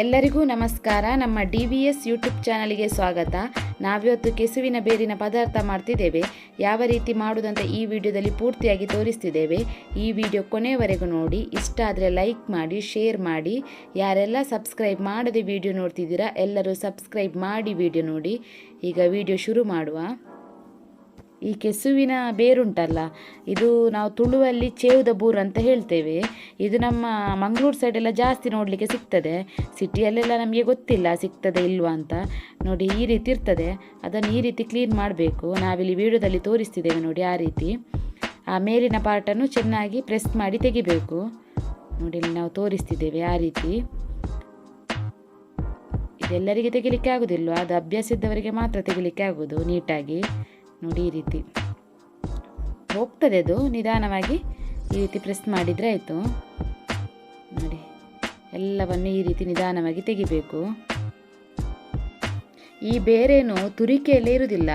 ಎಲ್ಲರಿಗೂ ನಮಸ್ಕಾರ. ನಮ್ಮ DVS ಯೂಟ್ಯೂಬ್ ಚಾನಲ್ಗೆ ಸ್ವಾಗತ. ನಾವಿವತ್ತು ಕೆಸುವಿನ ಬೇರಿನ ಪದಾರ್ಥ ಮಾಡ್ತಿದ್ದೇವೆ. ಯಾವ ರೀತಿ ಮಾಡುವುದಂತ ಈ ವಿಡಿಯೋದಲ್ಲಿ ಪೂರ್ತಿಯಾಗಿ ತೋರಿಸ್ತಿದ್ದೇವೆ. ಈ ವಿಡಿಯೋ ಕೊನೆಯವರೆಗೂ ನೋಡಿ. ಇಷ್ಟ ಆದರೆ ಲೈಕ್ ಮಾಡಿ, ಶೇರ್ ಮಾಡಿ. ಯಾರೆಲ್ಲ ಸಬ್ಸ್ಕ್ರೈಬ್ ಮಾಡದೆ ವಿಡಿಯೋ ನೋಡ್ತಿದ್ದೀರಾ ಎಲ್ಲರೂ ಸಬ್ಸ್ಕ್ರೈಬ್ ಮಾಡಿ ವಿಡಿಯೋ ನೋಡಿ. ಈಗ ವಿಡಿಯೋ ಶುರು ಮಾಡುವ. ಈ ಕೆಸುವಿನ ಬೇರುಂಟಲ್ಲ, ಇದು ನಾವು ತುಳುವಲ್ಲಿ ಚೇವುದ ಬೂರು ಅಂತ ಹೇಳ್ತೇವೆ. ಇದು ನಮ್ಮ ಮಂಗಳೂರು ಸೈಡೆಲ್ಲ ಜಾಸ್ತಿ ನೋಡಲಿಕ್ಕೆ ಸಿಗ್ತದೆ. ಸಿಟಿಯಲ್ಲೆಲ್ಲ ನಮಗೆ ಗೊತ್ತಿಲ್ಲ ಸಿಗ್ತದೆ ಇಲ್ವಾ ಅಂತ. ನೋಡಿ ಈ ರೀತಿ ಇರ್ತದೆ. ಅದನ್ನು ಈ ರೀತಿ ಕ್ಲೀನ್ ಮಾಡಬೇಕು. ನಾವಿಲ್ಲಿ ವಿಡಿಯೋದಲ್ಲಿ ತೋರಿಸ್ತಿದ್ದೇವೆ ನೋಡಿ. ಆ ರೀತಿ ಆ ಮೇಲಿನ ಪಾರ್ಟನ್ನು ಚೆನ್ನಾಗಿ ಪ್ರೆಸ್ ಮಾಡಿ ತೆಗಿಬೇಕು. ನೋಡಿ ಇಲ್ಲಿ ನಾವು ತೋರಿಸ್ತಿದ್ದೇವೆ ಆ ರೀತಿ. ಇದೆಲ್ಲರಿಗೆ ತೆಗಿಲಿಕ್ಕೆ ಆಗೋದಿಲ್ಲ, ಅದು ಅಭ್ಯಾಸ ಇದ್ದವರಿಗೆ ಮಾತ್ರ ತೆಗಿಲಿಕ್ಕೆ ಆಗೋದು ನೀಟಾಗಿ. ನೋಡಿ ಈ ರೀತಿ ಹೋಗ್ತದೆ ಅದು. ನಿಧಾನವಾಗಿ ಈ ರೀತಿ ಪ್ರೆಸ್ ಮಾಡಿದರೆ ಆಯಿತು. ನೋಡಿ ಎಲ್ಲವನ್ನು ಈ ರೀತಿ ನಿಧಾನವಾಗಿ ತೆಗಿಬೇಕು. ಈ ಬೇರೇನು ತುರಿಕೆಯಲ್ಲೇ ಇರುವುದಿಲ್ಲ.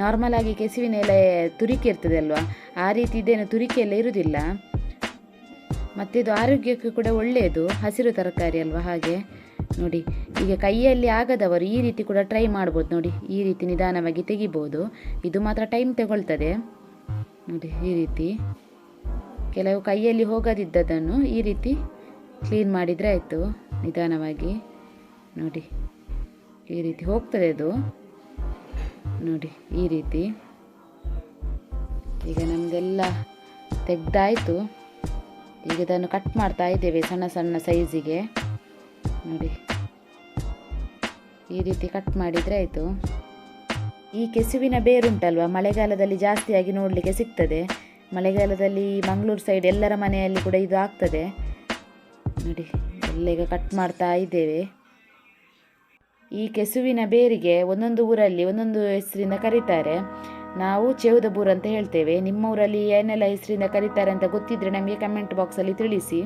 ನಾರ್ಮಲ್ ಆಗಿ ಕೆಸುವಿನ ಎಲೆ ತುರಿಕೆ ಇರ್ತದೆ ಅಲ್ವಾ, ಆ ರೀತಿ ಇದೇನು ತುರಿಕೆಯಲ್ಲೇ ಇರುವುದಿಲ್ಲ. ಮತ್ತು ಇದು ಆರೋಗ್ಯಕ್ಕೂ ಕೂಡ ಒಳ್ಳೆಯದು, ಹಸಿರು ತರಕಾರಿ ಅಲ್ವಾ. ಹಾಗೆ ನೋಡಿ, ಈಗ ಕೈಯಲ್ಲಿ ಆಗದವರು ಈ ರೀತಿ ಕೂಡ ಟ್ರೈ ಮಾಡ್ಬೋದು. ನೋಡಿ ಈ ರೀತಿ ನಿಧಾನವಾಗಿ ತೆಗಿಬೋದು. ಇದು ಮಾತ್ರ ಟೈಮ್ ತಗೊಳ್ತದೆ. ನೋಡಿ ಈ ರೀತಿ ಕೆಲವು ಕೈಯಲ್ಲಿ ಹೋಗದಿದ್ದದನ್ನು ಈ ರೀತಿ ಕ್ಲೀನ್ ಮಾಡಿದರೆ ಆಯಿತು ನಿಧಾನವಾಗಿ. ನೋಡಿ ಈ ರೀತಿ ಹೋಗ್ತದೆ ಅದು. ನೋಡಿ ಈ ರೀತಿ ಈಗ ನಮ್ಮದೆಲ್ಲ ತೆಗ್ದಾಯಿತು. ಈಗ ಇದನ್ನು ಕಟ್ ಮಾಡ್ತಾ ಇದ್ದೇವೆ ಸಣ್ಣ ಸಣ್ಣ ಸೈಜಿಗೆ. ನೋಡಿ ಈ ರೀತಿ ಕಟ್ ಮಾಡಿದರೆ ಆಯಿತು. ಈ ಕೆಸುವಿನ ಬೇರುಂಟಲ್ವ, ಮಳೆಗಾಲದಲ್ಲಿ ಜಾಸ್ತಿಯಾಗಿ ನೋಡಲಿಕ್ಕೆ ಸಿಗ್ತದೆ. ಮಳೆಗಾಲದಲ್ಲಿ ಮಂಗಳೂರು ಸೈಡ್ ಎಲ್ಲರ ಮನೆಯಲ್ಲಿ ಕೂಡ ಇದು ಆಗ್ತದೆ. ನೋಡಿ ಎಲ್ಲ ಈಗ ಕಟ್ ಮಾಡ್ತಾ ಇದ್ದೇವೆ. ಈ ಕೆಸುವಿನ ಬೇರಿಗೆ ಒಂದೊಂದು ಊರಲ್ಲಿ ಒಂದೊಂದು ಹೆಸರಿಂದ ಕರೀತಾರೆ. ನಾವು ಚೇವುದ ಬೂರು ಅಂತ ಹೇಳ್ತೇವೆ. ನಿಮ್ಮ ಊರಲ್ಲಿ ಏನೆಲ್ಲ ಹೆಸರಿಂದ ಕರೀತಾರೆ ಅಂತ ಗೊತ್ತಿದ್ದರೆ ನಮಗೆ ಕಮೆಂಟ್ ಬಾಕ್ಸಲ್ಲಿ ತಿಳಿಸಿ.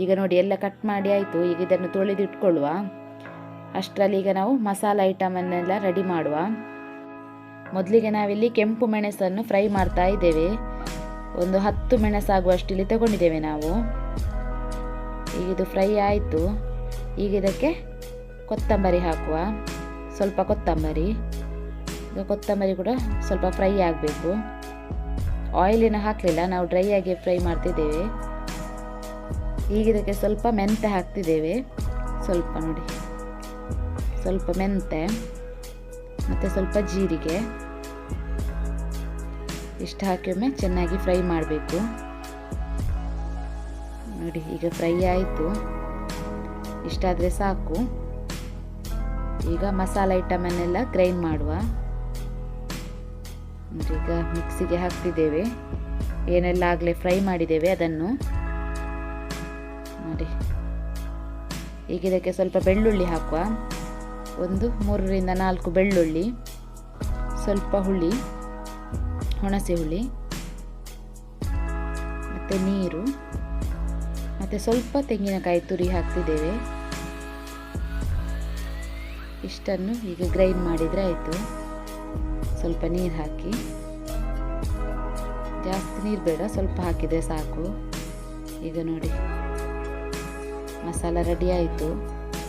ಈಗ ನೋಡಿ ಎಲ್ಲ ಕಟ್ ಮಾಡಿ ಆಯಿತು. ಈಗ ಇದನ್ನು ತೊಳೆದಿಟ್ಕೊಳ್ಳುವ. ಅಷ್ಟರಲ್ಲಿ ಈಗ ನಾವು ಮಸಾಲ ಐಟಮನ್ನೆಲ್ಲ ರೆಡಿ ಮಾಡುವ. ಮೊದಲಿಗೆ ನಾವಿಲ್ಲಿ ಕೆಂಪು ಮೆಣಸನ್ನು ಫ್ರೈ ಮಾಡ್ತಾ ಇದ್ದೇವೆ. ಒಂದು 10 ಮೆಣಸಾಗುವಷ್ಟು ಇಲ್ಲಿ ತಗೊಂಡಿದ್ದೇವೆ ನಾವು. ಈಗ ಇದು ಫ್ರೈ ಆಯಿತು. ಈಗ ಇದಕ್ಕೆ ಕೊತ್ತಂಬರಿ ಹಾಕುವ. ಸ್ವಲ್ಪ ಕೊತ್ತಂಬರಿ. ಈಗ ಕೊತ್ತಂಬರಿ ಕೂಡ ಸ್ವಲ್ಪ ಫ್ರೈ ಆಗಬೇಕು. ಆಯಿಲಿನ ಹಾಕಲಿಲ್ಲ, ನಾವು ಡ್ರೈ ಆಗಿ ಫ್ರೈ ಮಾಡ್ತಿದ್ದೇವೆ. ಈಗ ಇದಕ್ಕೆ ಸ್ವಲ್ಪ ಮೆಂತೆ ಹಾಕ್ತಿದ್ದೇವೆ. ಸ್ವಲ್ಪ ನೋಡಿ, ಸ್ವಲ್ಪ ಮೆಂತೆ ಮತ್ತು ಸ್ವಲ್ಪ ಜೀರಿಗೆ ಇಷ್ಟು ಹಾಕಿ ಒಮ್ಮೆ ಚೆನ್ನಾಗಿ ಫ್ರೈ ಮಾಡಬೇಕು. ನೋಡಿ ಈಗ ಫ್ರೈ ಆಯಿತು. ಇಷ್ಟಾದರೆ ಸಾಕು. ಈಗ ಮಸಾಲ ಐಟಮನ್ನೆಲ್ಲ ಗ್ರೈಂಡ್ ಮಾಡುವ. ನೋಡಿ ಈಗ ಮಿಕ್ಸಿಗೆ ಹಾಕ್ತಿದ್ದೇವೆ ಏನೆಲ್ಲ ಆಗಲೇ ಫ್ರೈ ಮಾಡಿದ್ದೇವೆ ಅದನ್ನು. ನೋಡಿ ಈಗ ಇದಕ್ಕೆ ಸ್ವಲ್ಪ ಬೆಳ್ಳುಳ್ಳಿ ಹಾಕುವ. ಒಂದು 3 ರಿಂದ 4 ಬೆಳ್ಳುಳ್ಳಿ, ಸ್ವಲ್ಪ ಹುಳಿ, ಹುಣಸೆ ಹುಳಿ ಮತ್ತು ನೀರು ಮತ್ತು ಸ್ವಲ್ಪ ತೆಂಗಿನಕಾಯಿ ತುರಿ ಹಾಕ್ತಿದ್ದೇವೆ. ಇಷ್ಟನ್ನು ಈಗ ಗ್ರೈಂಡ್ ಮಾಡಿದರೆ ಆಯಿತು. ಸ್ವಲ್ಪ ನೀರು ಹಾಕಿ, ಜಾಸ್ತಿ ನೀರು ಬೇಡ, ಸ್ವಲ್ಪ ಹಾಕಿದರೆ ಸಾಕು. ಈಗ ನೋಡಿ ಮಸಾಲ ರೆಡಿ ಆಯಿತು.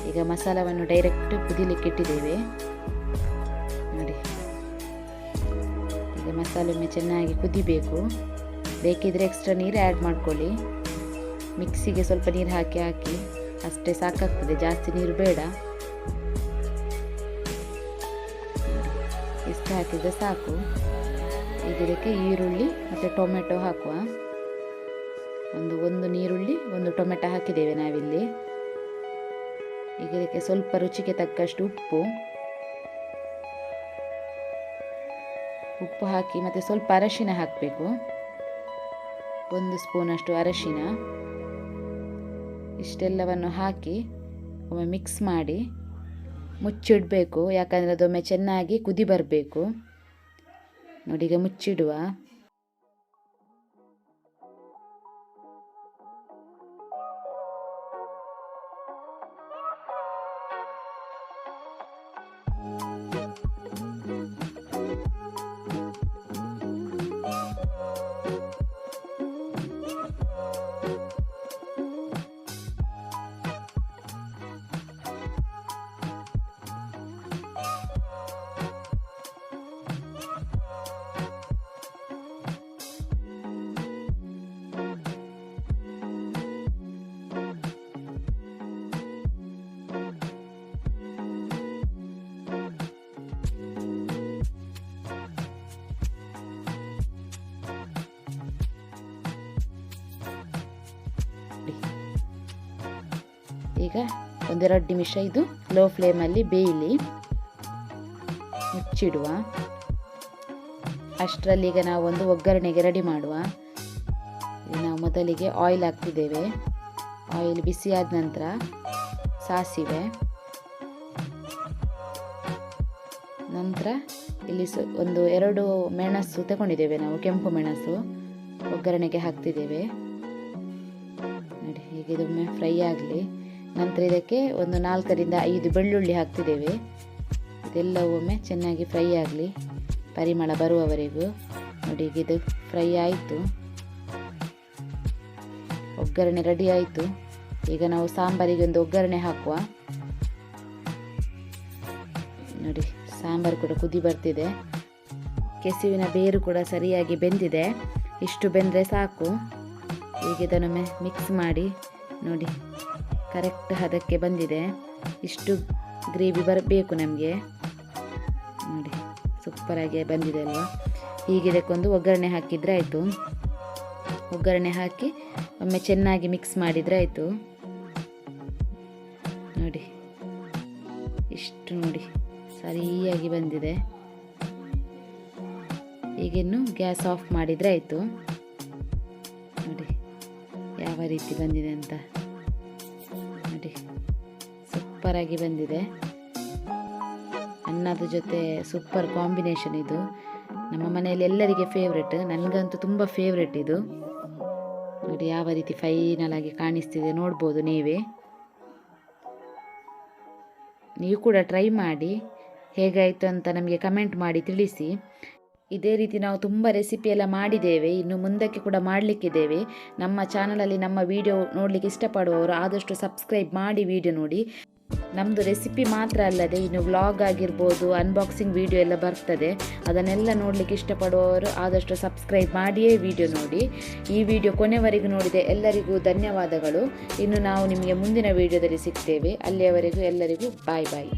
ಈಗ ಮಸಾಲವನ್ನು ಡೈರೆಕ್ಟ್ ಕುದಿಲಿಕ್ಕೆ ಇಟ್ಟಿದ್ದೇವೆ. ನೋಡಿ ಈಗ ಮಸಾಲೆ ಒಮ್ಮೆ ಚೆನ್ನಾಗಿ ಕುದಿಬೇಕು. ಬೇಕಿದ್ರೆ ಎಕ್ಸ್ಟ್ರಾ ನೀರು ಆ್ಯಡ್ ಮಾಡ್ಕೊಳ್ಳಿ. ಮಿಕ್ಸಿಗೆ ಸ್ವಲ್ಪ ನೀರು ಹಾಕಿ ಅಷ್ಟೇ ಸಾಕಾಗ್ತದೆ, ಜಾಸ್ತಿ ನೀರು ಬೇಡ. ಇಷ್ಟು ಹಾಕಿದರೆ ಸಾಕು. ಈಗ ಇದಕ್ಕೆ ಈರುಳ್ಳಿ ಮತ್ತು ಟೊಮೆಟೊ ಹಾಕುವ. ಒಂದು ನೀರುಳ್ಳಿ, ಒಂದು ಟೊಮೆಟೊ ಹಾಕಿದ್ದೇವೆ ನಾವಿಲ್ಲಿ. ಈಗ ಇದಕ್ಕೆ ಸ್ವಲ್ಪ ರುಚಿಗೆ ತಕ್ಕಷ್ಟು ಉಪ್ಪು ಹಾಕಿ ಮತ್ತು ಸ್ವಲ್ಪ ಅರಶಿನ ಹಾಕಬೇಕು. 1 ಸ್ಪೂನಷ್ಟು ಅರಶಿನ. ಇಷ್ಟೆಲ್ಲವನ್ನು ಹಾಕಿ ಒಮ್ಮೆ ಮಿಕ್ಸ್ ಮಾಡಿ ಮುಚ್ಚಿಡಬೇಕು. ಯಾಕಂದರೆ ಅದೊಮ್ಮೆ ಚೆನ್ನಾಗಿ ಕುದಿ ಬರಬೇಕು. ನೋಡಿ ಈಗ ಮುಚ್ಚಿಡುವ. ಈಗ 1-2 ನಿಮಿಷ ಇದು ಲೋ ಫ್ಲೇಮಲ್ಲಿ ಬೇಯಲಿ, ಮುಚ್ಚಿಡುವ. ಅಷ್ಟರಲ್ಲಿ ಈಗ ನಾವು ಒಂದು ಒಗ್ಗರಣೆಗೆ ರೆಡಿ ಮಾಡುವ. ನಾವು ಮೊದಲಿಗೆ ಆಯಿಲ್ ಹಾಕ್ತಿದ್ದೇವೆ. ಆಯಿಲ್ ಬಿಸಿಯಾದ ನಂತರ ಸಾಸಿವೆ, ನಂತರ ಇಲ್ಲಿ 1-2 ಮೆಣಸು ತಗೊಂಡಿದ್ದೇವೆ ನಾವು, ಕೆಂಪು ಮೆಣಸು ಒಗ್ಗರಣೆಗೆ ಹಾಕ್ತಿದ್ದೇವೆ. ನೋಡಿ, ಹೀಗೆ ಇದೊಮ್ಮೆ ಫ್ರೈ ಆಗಲಿ. ನಂತರ ಇದಕ್ಕೆ 4-5 ಬೆಳ್ಳುಳ್ಳಿ ಹಾಕ್ತಿದ್ದೇವೆ. ಇದೆಲ್ಲವೂ ಒಮ್ಮೆ ಚೆನ್ನಾಗಿ ಫ್ರೈ ಆಗಲಿ, ಪರಿಮಳ ಬರುವವರೆಗೂ. ನೋಡಿ, ಈಗ ಇದು ಫ್ರೈ ಆಯಿತು, ಒಗ್ಗರಣೆ ರೆಡಿ ಆಯಿತು. ಈಗ ನಾವು ಸಾಂಬಾರಿಗೆ ಒಂದು ಒಗ್ಗರಣೆ ಹಾಕುವ. ನೋಡಿ, ಸಾಂಬಾರು ಕೂಡ ಕುದಿ ಬರ್ತಿದೆ. ಕೆಸುವಿನ ಬೇರು ಕೂಡ ಸರಿಯಾಗಿ ಬೆಂದಿದೆ. ಇಷ್ಟು ಬೆಂದರೆ ಸಾಕು. ಈಗ ಇದನ್ನೊಮ್ಮೆ ಮಿಕ್ಸ್ ಮಾಡಿ. ನೋಡಿ, ಕರೆಕ್ಟ್ ಹದಕ್ಕೆ ಬಂದಿದೆ. ಇಷ್ಟು ಗ್ರೇವಿ ಬರಬೇಕು ನಮಗೆ. ನೋಡಿ, ಸೂಪರಾಗಿ ಬಂದಿದೆ ಅಲ್ವಾ. ಈಗ ಇದಕ್ಕೊಂದು ಒಗ್ಗರಣೆ ಹಾಕಿದರೆ ಆಯಿತು. ಒಗ್ಗರಣೆ ಹಾಕಿ ಒಮ್ಮೆ ಚೆನ್ನಾಗಿ ಮಿಕ್ಸ್ ಮಾಡಿದರೆ ಆಯಿತು. ನೋಡಿ, ಇಷ್ಟು ನೋಡಿ ಸರಿಯಾಗಿ ಬಂದಿದೆ. ಈಗಿನ್ನು ಗ್ಯಾಸ್ ಆಫ್ ಮಾಡಿದರೆ ಆಯಿತು. ನೋಡಿ ಯಾವ ರೀತಿ ಬಂದಿದೆ ಅಂತ. ನೋಡಿ, ಸೂಪರಾಗಿ ಬಂದಿದೆ. ಅನ್ನದ ಜೊತೆ ಸೂಪರ್ ಕಾಂಬಿನೇಷನ್ ಇದು. ನಮ್ಮ ಮನೆಯಲ್ಲಿ ಎಲ್ಲರಿಗೆ ಫೇವ್ರೆಟ್, ನನಗಂತೂ ತುಂಬ ಫೇವ್ರೆಟ್ ಇದು. ನೋಡಿ ಯಾವ ರೀತಿ ಫೈನಲ್ ಆಗಿ ಕಾಣಿಸ್ತಿದೆ ನೋಡ್ಬೋದು ನೀವೇ. ನೀವು ಕೂಡ ಟ್ರೈ ಮಾಡಿ, ಹೇಗಾಯಿತು ಅಂತ ನಮಗೆ ಕಮೆಂಟ್ ಮಾಡಿ ತಿಳಿಸಿ. ಇದೇ ರೀತಿ ನಾವು ತುಂಬ ರೆಸಿಪಿ ಎಲ್ಲ ಮಾಡಿದ್ದೇವೆ, ಇನ್ನು ಮುಂದಕ್ಕೆ ಕೂಡ ಮಾಡಲಿಕ್ಕಿದ್ದೇವೆ. ನಮ್ಮ ಚಾನಲಲ್ಲಿ ನಮ್ಮ ವಿಡಿಯೋ ನೋಡಲಿಕ್ಕೆ ಇಷ್ಟಪಡುವವರು ಆದಷ್ಟು ಸಬ್ಸ್ಕ್ರೈಬ್ ಮಾಡಿ ವಿಡಿಯೋ ನೋಡಿ. ನಮ್ಮದು ರೆಸಿಪಿ ಮಾತ್ರ ಅಲ್ಲದೆ ಇನ್ನು ವ್ಲಾಗ್ ಆಗಿರ್ಬೋದು, ಅನ್ಬಾಕ್ಸಿಂಗ್ ವಿಡಿಯೋ ಎಲ್ಲ ಬರ್ತದೆ. ಅದನ್ನೆಲ್ಲ ನೋಡಲಿಕ್ಕೆ ಇಷ್ಟಪಡುವವರು ಆದಷ್ಟು ಸಬ್ಸ್ಕ್ರೈಬ್ ಮಾಡಿಯೇ ವಿಡಿಯೋ ನೋಡಿ. ಈ ವಿಡಿಯೋ ಕೊನೆವರೆಗೂ ನೋಡಿದೆ ಎಲ್ಲರಿಗೂ ಧನ್ಯವಾದಗಳು. ಇನ್ನು ನಾವು ನಿಮಗೆ ಮುಂದಿನ ವಿಡಿಯೋದಲ್ಲಿ ಸಿಗ್ತೇವೆ. ಅಲ್ಲಿಯವರೆಗೂ ಎಲ್ಲರಿಗೂ ಬಾಯ್ ಬಾಯ್.